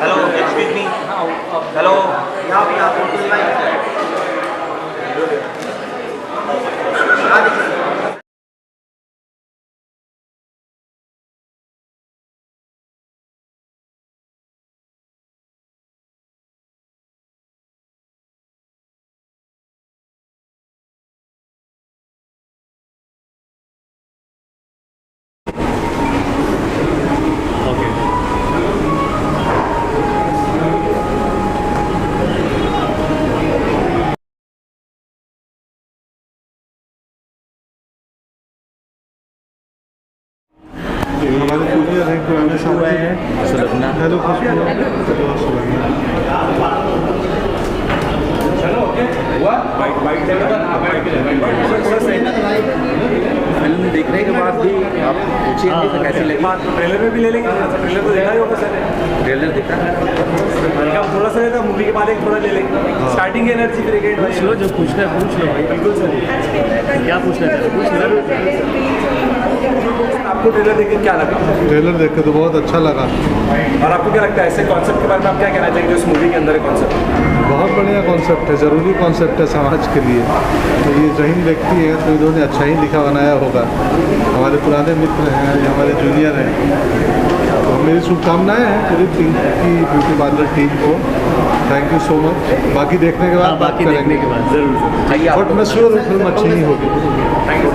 Hello excuse me. Hello यहाँ पे आप हमारे जूनियर हैं पुराने साथी सुलभना। हेलो खुशबू। फिल्म देखने के बाद भी आप पूछिए कि कैसी लगी। ट्रेलर में भी ले लेंगे, ट्रेलर तो देखा ही होगा सर। ट्रेलर देखा हल्का थोड़ा सा रहता, मूवी के बाद एक थोड़ा ले लेंगे। स्टार्टिंग एनर्जी क्रिकेट पूछ लो, जो पूछना है पूछ लो भाई। बिल्कुल सर। क्या पूछना चाहते हो? पूछ लो। आपको ट्रेलर देख के क्या लगा ट्रेलर देख के तो बहुत अच्छा लगा। और आपको क्या लगता है ऐसे कॉन्सेप्ट के बारे में आप क्या कहना चाहेंगे उस मूवी के अंदर कॉन्सेप्ट? बहुत बढ़िया कॉन्सेप्ट है, ज़रूरी कॉन्सेप्ट है समाज के लिए। तो ये जहीन व्यक्ति है तो इन्होंने अच्छा ही लिखा बनाया होगा। हमारे पुराने मित्र हैं, ये हमारे जूनियर हैं, तो मेरी शुभकामनाएं हैं पूरी टीम की, ब्यूटी पार्लर टीम को। Thank you so much. बाकी देखने के बाद बात बाकी करेंगे। देखने के बाद जरूर। बट मैं श्योर हूँ फिल्म अच्छी ही होगी। Thank you.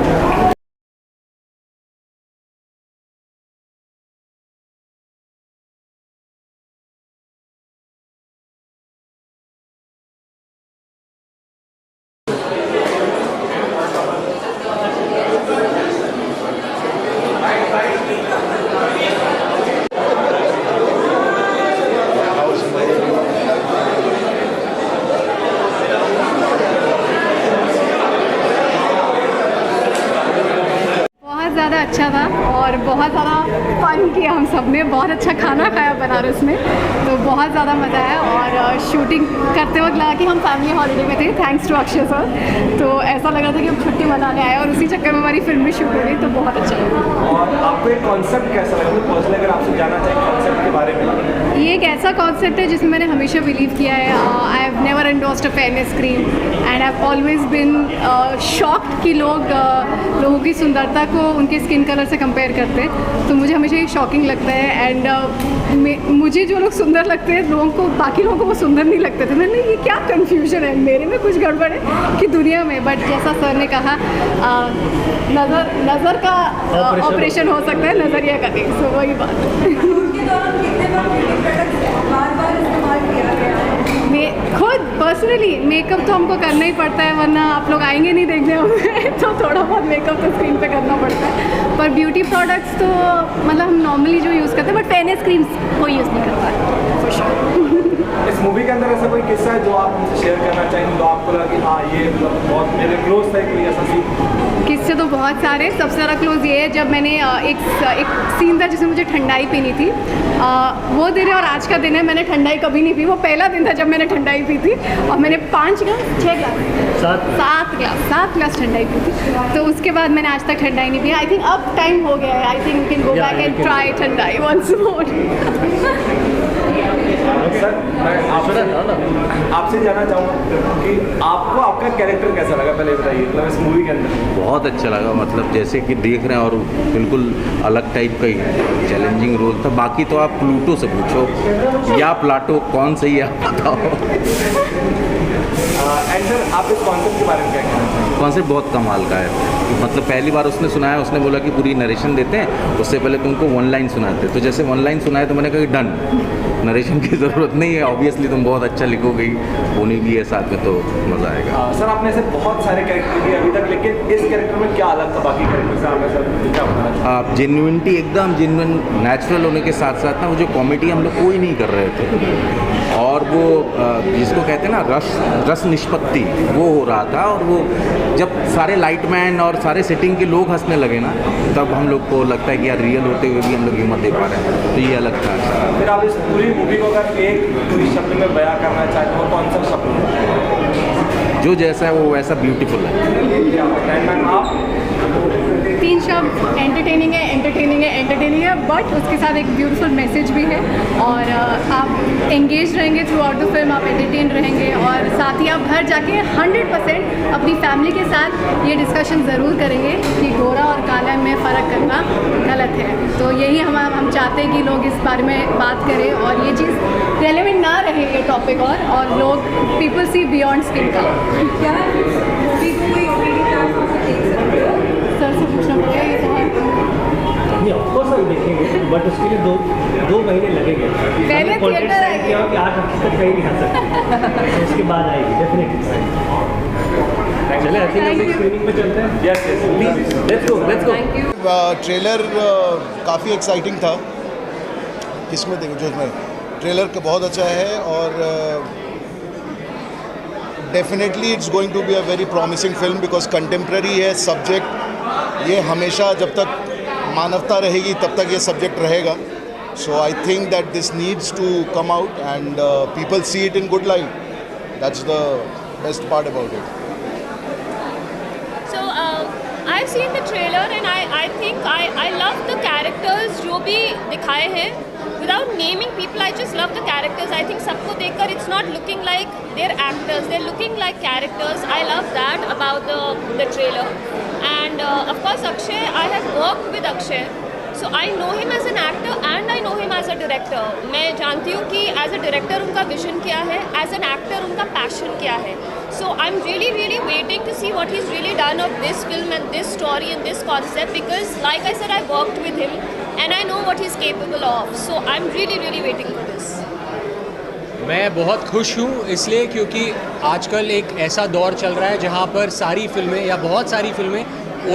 ज़्यादा अच्छा था और बहुत ज़्यादा फन किया हम सब ने। बहुत अच्छा खाना खाया बनारस में, तो बहुत ज़्यादा मज़ा आया। और शूटिंग करते वक्त लगा कि हम फैमिली हॉलीडे में थे, थैंक्स टू अक्षय सर। तो ऐसा लग रहा था कि हम छुट्टी मनाने आए और उसी चक्कर में हमारी फिल्म भी शूट हो गई, तो बहुत अच्छा लगा। और आपको एक कॉन्सेप्ट कैसा लगा? पर्सनली अगर आपसे जानना चाहिए कॉन्सेप्ट के बारे में। ये एक ऐसा कॉन्सेप्ट है जिसमें मैंने हमेशा बिलीव किया है। I have never endorsed a fairness cream and I have always been shocked कि लोगों की सुंदरता को उनके स्किन कलर से कंपेयर करते हैं। तो मुझे हमेशा ये शॉकिंग लगता है। एंड मुझे जो लोग सुंदर लगते हैं, बाकी लोगों को वो सुंदर नहीं लगते थे। मैंने ये क्या कन्फ्यूजन है, मेरे में कुछ गड़बड़ है कि दुनिया में। बट जैसा सर ने कहा, नज़र का ऑपरेशन हो सकता है, नज़रिया का नहीं। सो वही बात मैं खुद पर्सनली मेकअप तो हमको करना ही पड़ता है, वरना आप लोग आएंगे नहीं देखने हमें। तो थोड़ा बहुत मेकअप तो स्क्रीन पे करना पड़ता है। पर ब्यूटी प्रोडक्ट्स तो मतलब हम नॉर्मली जो यूज़ करते हैं, बट फेयरनेस क्रीम्स कोई यूज़ नहीं करता है फॉर श्योर। इस मूवी के अंदर ऐसा कोई किस्सा है जो आप मुझसे शेयर करना चाहेंगे, तो आपको लगा कि हाँ ये बहुत मेरे क्लोज था, कोई ऐसा सीन? किस्से तो बहुत सारे। सबसे ज़्यादा क्लोज ये है जब मैंने एक सीन था जिसमें मुझे ठंडाई पीनी थी। वो दिन है और आज का दिन है, मैंने ठंडाई कभी नहीं पी। वो पहला दिन था जब मैंने ठंडाई पी थी और मैंने 5 ग्लास 6 ग्लास 7 ग्लास ठंडाई पी थी। तो उसके बाद मैंने आज तक ठंडाई नहीं पी। आई थिंक अब टाइम हो गया है। I think you can go back and try thandai once more. Sir मैं आपसे जानना चाहूँगा कि आपको आपका कैरेक्टर कैसा लगा, पहले बताइए। मतलब इस मूवी के अंदर बहुत अच्छा लगा। मतलब जैसे कि देख रहे हैं और बिल्कुल अलग टाइप का ही चैलेंजिंग रोल था। बाकी तो आप प्लूटो से पूछो या प्लाटो, कौन सही है आप बताओ। एंड सर आप इस कॉन्सेप्ट के बारे में क्या कहना चाहेंगे? कॉन्सेप्ट बहुत कमाल का है। मतलब पहली बार उसने सुनाया, उसने बोला कि पूरी नरेशन देते हैं, उससे पहले तुमको 1 लाइन सुनाते। तो जैसे 1 लाइन सुनाए तो मैंने कहा कि डन, नरेशन की ज़रूरत नहीं है। ऑब्वियसली तुम बहुत अच्छा लिखोगे, बोनी भी है साथ में, तो मज़ा आएगा। सर आपने ऐसे बहुत सारे कैरेक्टर किए अभी तक, लेकिन इस कैरेक्टर में क्या अलग था बाकी कैरेक्टर से? आपने सर क्या बताना चाहिए? आप जेन्युइनिटी, एकदम जेन्युइन नेचुरल होने के साथ साथ ना वो जो कॉमेडी हम लोग कोई नहीं कर रहे थे, और वो जिसको कहते हैं ना रस निष्पत्ति, वो हो रहा था। और वो जब सारे लाइटमैन और सारे सेटिंग के लोग हंसने लगे ना, तब हम लोग को लगता है कि यार रियल होते हुए भी हम लोग ह्यूमर दे पा रहे हैं। तो ये अलग था। फिर आप इस पूरी मूवी को अगर एक पूरी शब्द में बयां करना चाहते हो, कौन सा शब्द है? जो जैसा है वो वैसा ब्यूटीफुल है। आप 3 शब्द, एंटरटेनिंग है, बट उसके साथ एक ब्यूटीफुल मैसेज भी है। और आप एंगेज रहेंगे थ्रू आउट द फिल्म, आप एंटरटेन रहेंगे और साथ ही आप घर जाके 100% अपनी फैमिली के साथ ये डिस्कशन ज़रूर करेंगे कि गोरा और काला में फ़र्क करना गलत है। तो यही हम चाहते हैं कि लोग इस बारे में बात करें और ये चीज़ रेलेवेंट ना रहे ये टॉपिक और लोग people see beyond skin colour. क्या मूवी को कोई OTT प्लेटफॉर्म पे देख सकते हो? सर से पूछना पड़ेगा ये तो है। नहीं ऑफकोर्स हम देखेंगे बट उसके लिए दो महीने लगेंगे। पहले थिएटर आएगी किया कि 8 हफ्ते तक कहीं नहीं आ सकते तो उसके बाद आएगी डेफिनेटली। चले आई थिंक हम स्क्रीनिंग पे चलते हैं। Yes yes please let's go. Thank you. Trailer काफ़ी एक्साइटिंग था। किसमें देखें जो मैं ट्रेलर का बहुत अच्छा है और definitely it's going to be a very promising film because contemporary है सब्जेक्ट। ये हमेशा जब तक मानवता रहेगी तब तक ये सब्जेक्ट रहेगा। So I think that this needs to come out and people see it in good light. That's the best part about it. I've seen the trailer and I think I love the characters जो भी दिखाए हैं. Without naming people, I just love the characters. I think सबको देखकर it's not looking like they're actors. They're looking like characters. I love that about the trailer. And of course Akshay, I have worked with Akshay. So I know him as an actor and I know him as a director. मैं जानती हूँ कि as a director उनका vision क्या है, as an actor उनका passion क्या है. So I'm really waiting to see what he's really done of this film and this story and this concept because like I said I worked with him and I know what he's capable of. So I'm really waiting for this. मैं बहुत खुश हूँ इसलिए क्योंकि आजकल एक ऐसा दौर चल रहा है जहाँ पर सारी फिल्में या बहुत सारी फिल्में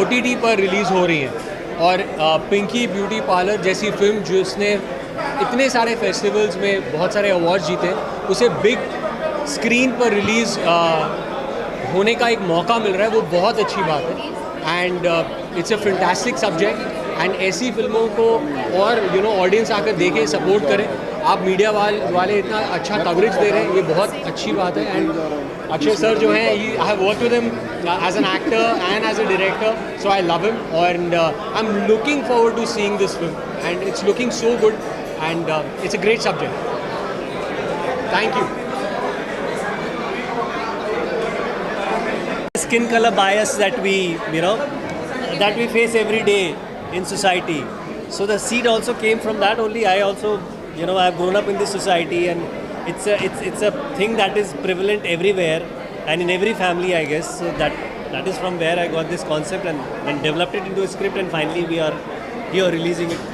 OTT पर रिलीज़ हो रही हैं और पिंकी ब्यूटी पार्लर जैसी फिल्म जिसने इतने सारे फेस्टिवल्स में बहुत सारे अवार्ड्स जीते उसे बिग स्क्रीन पर रिलीज़ होने का एक मौका मिल रहा है वो बहुत अच्छी बात है and it's a fantastic subject and ऐसी फिल्मों को और ऑडियंस आकर देखें सपोर्ट करें। आप मीडिया वाले इतना अच्छा कवरेज दे रहे हैं ये बहुत अच्छी बात है एंड अक्षय सर जो हैं I have worked with him as an actor and as a director so I love him and I am looking forward to seeing this film and it's looking so good and it's a great subject. Thank you. Skin color bias that we face every day in society. So the seed also came from that only. I also, I've grown up in this society, and it's a thing that is prevalent everywhere and in every family, I guess. So that is from where I got this concept and developed it into a script, and finally we are here releasing it.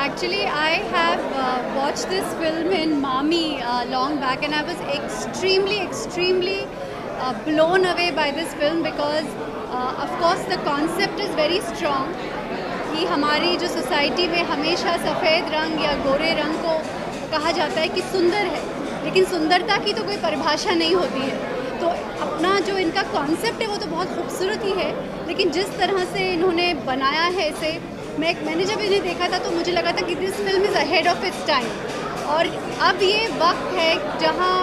Actually, I have watched this film in Mami long back and I was extremely blown away by this film because of course the concept is very strong कि हमारी जो society में हमेशा सफ़ेद रंग या गोरे रंग को कहा जाता है कि सुंदर है लेकिन सुंदरता की तो कोई परिभाषा नहीं होती है। तो अपना जो इनका कॉन्सेप्ट है वो तो बहुत खूबसूरत ही है लेकिन जिस तरह से इन्होंने बनाया है इसे मैंने जब इन्हें देखा था तो मुझे लगा था कि this film is ahead of its time और अब ये वक्त है जहाँ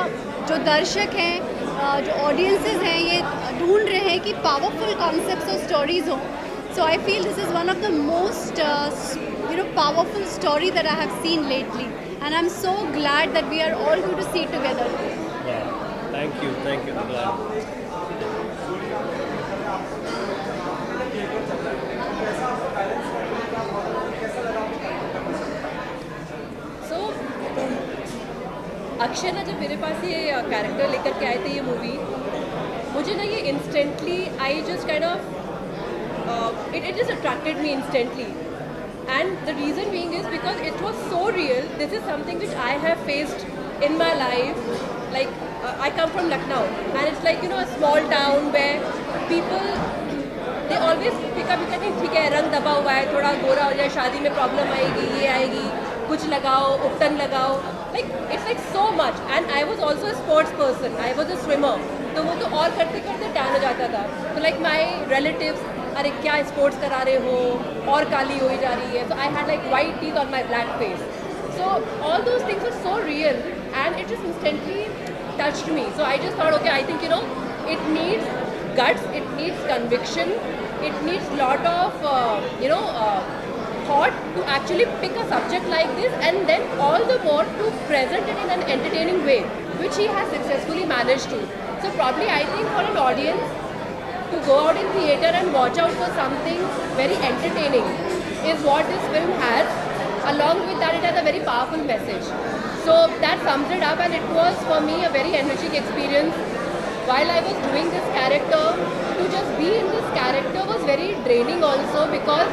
जो दर्शक हैं जो ऑडियंसेस हैं ये ढूंढ रहे हैं कि पावरफुल कॉन्सेप्ट्स और स्टोरीज हों। So I feel this is one of the most powerful story that I have seen lately and I am so glad that we are all going to see together. Thank you. Akshay ना जब मेरे पास ये character लेकर के आए थे ये movie मुझे ना ये instantly I just kind of it just attracted me instantly and the reason being is because it was so real. This is something which I have faced in my life like I come from Lucknow and it's like a small town where people they always pick up कहते हैं ठीक है रंग दबा हुआ है थोड़ा गोरा हो जाए शादी में प्रॉब्लम आएगी ये आएगी कुछ लगाओ उपटन लगाओ like it's like so much and I was also a sports person. I was a swimmer तो वो तो और करते करते टैन हो जाता था तो like my relatives अरे क्या स्पोर्ट्स करा रहे हो और काली हो जा रही है so I had like white teeth on my black face so all those things were so real and it just instantly touched me. So I just thought, okay, I think it needs guts, it needs conviction, it needs lot of thought to actually pick a subject like this and then all the more to present it in an entertaining way, which he has successfully managed to. So probably I think for an audience to go out in theatre and watch out for something very entertaining is what this film has. Along with that, it has a very powerful message. So that sums it up, and it was for me a very enriching experience. While I was doing this character, to just be in this character was very draining also, because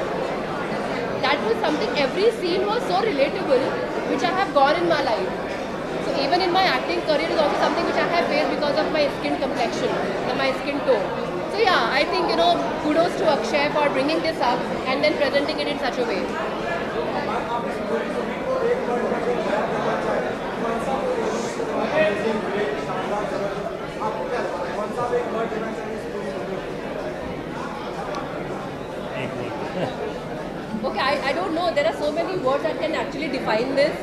that was something, every scene was so relatable, which I have gone in my life. So even in my acting career is also something which I have faced because of my skin complexion and my skin tone. So yeah, I think, kudos to Akshay for bringing this up and then presenting it in such a way. Okay, I don't know. There are so many words that can actually define this.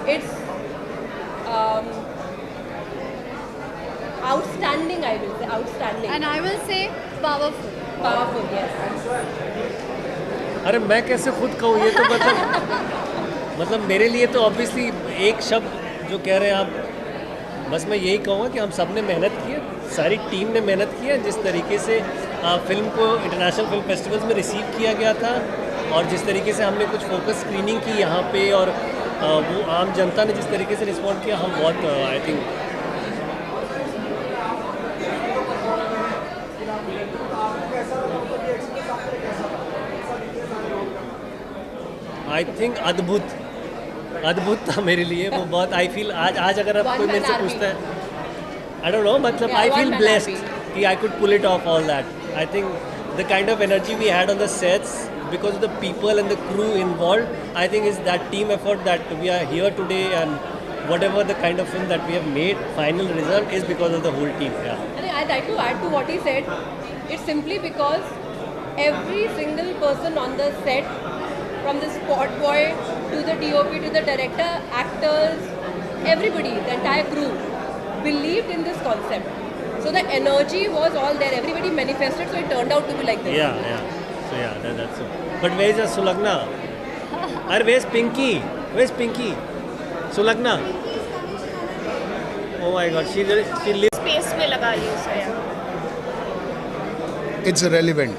It's outstanding, I will say. Outstanding. And I will say powerful. Powerful, yes. अरे मैं कैसे खुद कहूँ, ये तो मतलब मेरे लिए तो ऑब्वियसली एक शब्द जो कह रहे हैं आप, बस मैं यही कहूँगा कि हम सब ने मेहनत की है, सारी टीम ने मेहनत की है. जिस तरीके से फिल्म को इंटरनेशनल फिल्म फेस्टिवल्स में रिसीव किया गया था और जिस तरीके से हमने कुछ फोकस स्क्रीनिंग की यहाँ पे, और वो आम जनता ने जिस तरीके से रिस्पॉन्ड किया, हम बहुत आई थिंक अद्भुत था मेरे लिए वो बहुत. आई फील आज अगर आप कोई मेरे से पूछता है, आई डोंट नो, मतलब आई फील ब्लेस्ड कि I could pull it off all that. I think the kind of energy we had on the sets because of the people and the crew involved, I think is that team effort that we are here today, and whatever the kind of film that we have made, final result is because of the whole team. Yeah. I'd like to add to what he said. It's simply because every single person on the set, from the spot boy to the DOP to the director, actors, everybody, the entire crew, believed in this concept. So the energy was all there. Everybody manifested, so it turned out to be like this. Yeah. So yeah, that's so. But where is Sulagna? Or where's Pinky? Where's Pinky? Sulagna? Oh my God, she lives. Space में लगा ली उसे. It's relevant.